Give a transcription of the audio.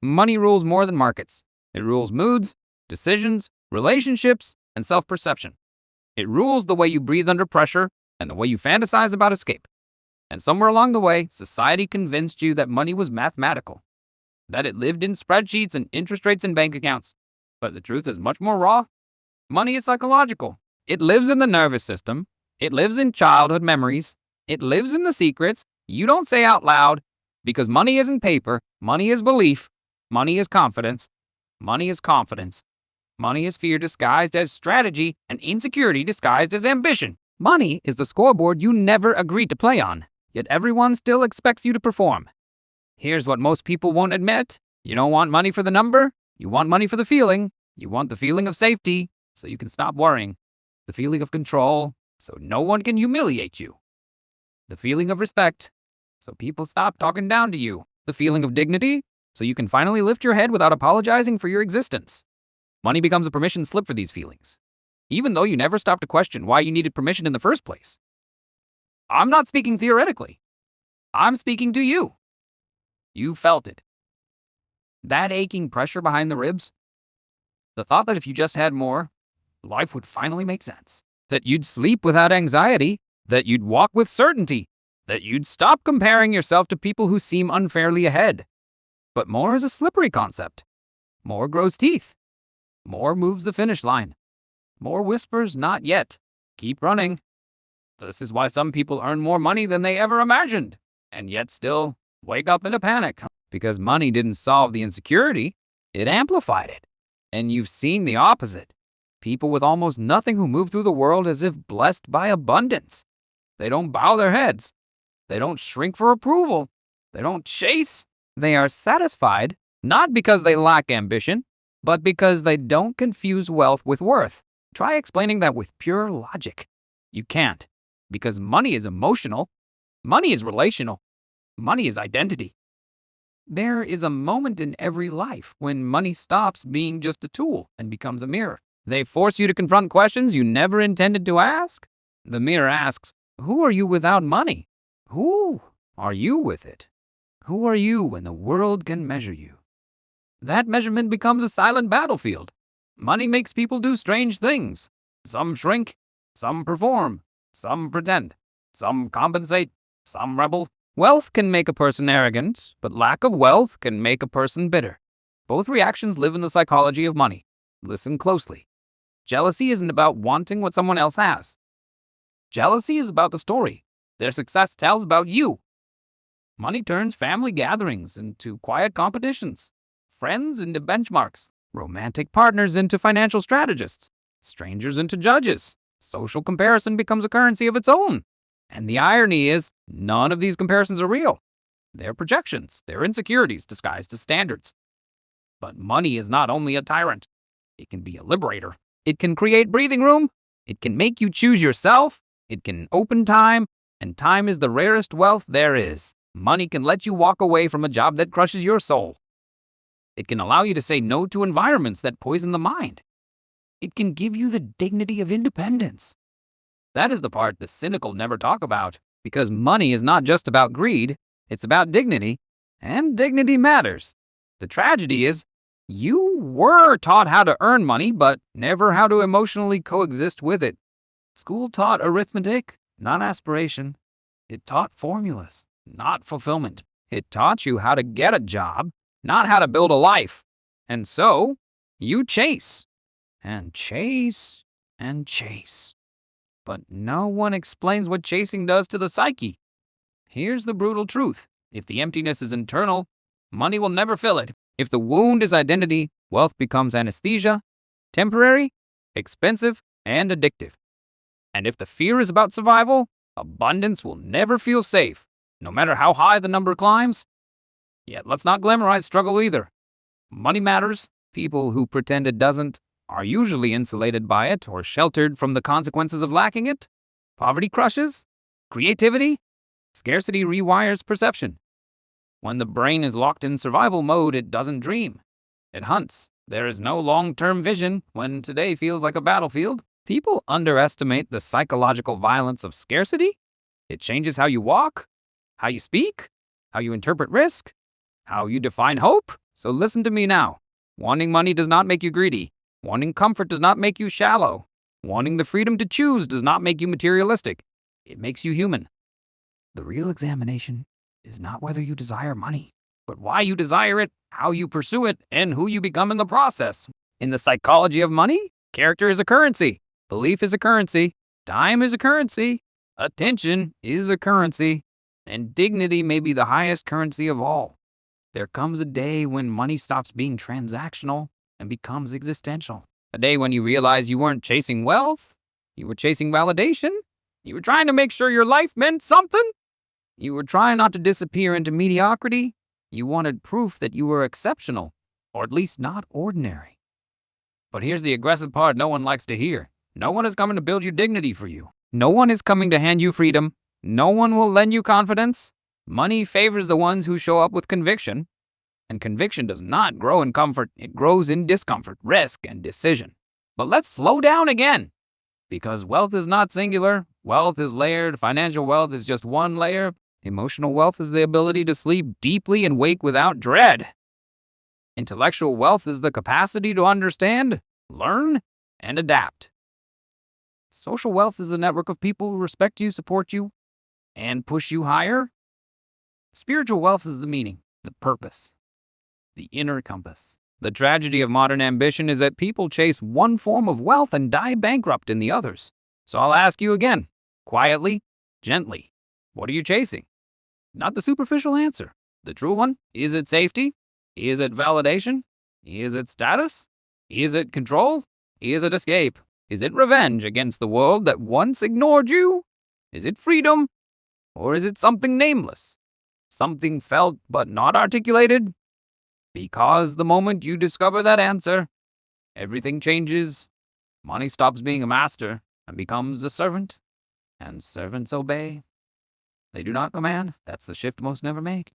Money rules more than markets. It rules moods, decisions, relationships, and self-perception. It rules the way you breathe under pressure and the way you fantasize about escape. And somewhere along the way, society convinced you that money was mathematical, that it lived in spreadsheets and interest rates and bank accounts. But the truth is much more raw. Money is psychological. It lives in the nervous system. It lives in childhood memories. It lives in the secrets you don't say out loud, because money isn't paper. Money is belief. Money is confidence. Money is confidence. Money is fear disguised as strategy and insecurity disguised as ambition. Money is the scoreboard you never agreed to play on, yet everyone still expects you to perform. Here's what most people won't admit. You don't want money for the number. You want money for the feeling. You want the feeling of safety, so you can stop worrying. The feeling of control, so no one can humiliate you. The feeling of respect, so people stop talking down to you. The feeling of dignity, so you can finally lift your head without apologizing for your existence. Money becomes a permission slip for these feelings, even though you never stopped to question why you needed permission in the first place. I'm not speaking theoretically. I'm speaking to you. You felt it. That aching pressure behind the ribs. The thought that if you just had more, life would finally make sense. That you'd sleep without anxiety. That you'd walk with certainty. That you'd stop comparing yourself to people who seem unfairly ahead. But more is a slippery concept. More grows teeth. More moves the finish line. More whispers, not yet. Keep running. This is why some people earn more money than they ever imagined, and yet still wake up in a panic. Because money didn't solve the insecurity, it amplified it. And you've seen the opposite. People with almost nothing who move through the world as if blessed by abundance. They don't bow their heads. They don't shrink for approval. They don't chase. They are satisfied, not because they lack ambition, but because they don't confuse wealth with worth. Try explaining that with pure logic. You can't, because money is emotional. Money is relational. Money is identity. There is a moment in every life when money stops being just a tool and becomes a mirror. They force you to confront questions you never intended to ask. The mirror asks, who are you without money? Who are you with it? Who are you when the world can measure you? That measurement becomes a silent battlefield. Money makes people do strange things. Some shrink, some perform, some pretend, some compensate, some rebel. Wealth can make a person arrogant, but lack of wealth can make a person bitter. Both reactions live in the psychology of money. Listen closely. Jealousy isn't about wanting what someone else has. Jealousy is about the story their success tells about you. Money turns family gatherings into quiet competitions, friends into benchmarks, romantic partners into financial strategists, strangers into judges. Social comparison becomes a currency of its own. And the irony is, none of these comparisons are real. They're projections, they're insecurities disguised as standards. But money is not only a tyrant, it can be a liberator. It can create breathing room, it can make you choose yourself, it can open time, and time is the rarest wealth there is. Money can let you walk away from a job that crushes your soul. It can allow you to say no to environments that poison the mind. It can give you the dignity of independence. That is the part the cynical never talk about, because money is not just about greed, it's about dignity, and dignity matters. The tragedy is, you were taught how to earn money, but never how to emotionally coexist with it. School taught arithmetic, not aspiration. It taught formulas, not fulfillment. It taught you how to get a job, not how to build a life. And so, you chase, and chase, and chase. But no one explains what chasing does to the psyche. Here's the brutal truth. If the emptiness is internal, money will never fill it. If the wound is identity, wealth becomes anesthesia, temporary, expensive, and addictive. And if the fear is about survival, abundance will never feel safe, no matter how high the number climbs. Yet let's not glamorize struggle either. Money matters. People who pretend it doesn't are usually insulated by it or sheltered from the consequences of lacking it. Poverty crushes creativity. Scarcity rewires perception. When the brain is locked in survival mode, it doesn't dream. It hunts. There is no long-term vision when today feels like a battlefield. People underestimate the psychological violence of scarcity. It changes how you walk, how you speak, how you interpret risk, how you define hope. So listen to me now. Wanting money does not make you greedy. Wanting comfort does not make you shallow. Wanting the freedom to choose does not make you materialistic. It makes you human. The real examination is not whether you desire money, but why you desire it, how you pursue it, and who you become in the process. In the psychology of money, character is a currency. Belief is a currency. Time is a currency. Attention is a currency. And dignity may be the highest currency of all. There comes a day when money stops being transactional and becomes existential. A day when you realize you weren't chasing wealth. You were chasing validation. You were trying to make sure your life meant something. You were trying not to disappear into mediocrity. You wanted proof that you were exceptional, or at least not ordinary. But here's the aggressive part no one likes to hear. No one is coming to build your dignity for you. No one is coming to hand you freedom. No one will lend you confidence. Money favors the ones who show up with conviction. And conviction does not grow in comfort. It grows in discomfort, risk, and decision. But let's slow down again. Because wealth is not singular. Wealth is layered. Financial wealth is just one layer. Emotional wealth is the ability to sleep deeply and wake without dread. Intellectual wealth is the capacity to understand, learn, and adapt. Social wealth is a network of people who respect you, support you, and push you higher. Spiritual wealth is the meaning, the purpose, the inner compass. The tragedy of modern ambition is that people chase one form of wealth and die bankrupt in the others. So I'll ask you again, quietly, gently, what are you chasing? Not the superficial answer. The true one. Is it safety? Is it validation? Is it status? Is it control? Is it escape? Is it revenge against the world that once ignored you? Is it freedom? Or is it something nameless? Something felt but not articulated? Because the moment you discover that answer, everything changes. Money stops being a master and becomes a servant. And servants obey. They do not command. That's the shift most never make.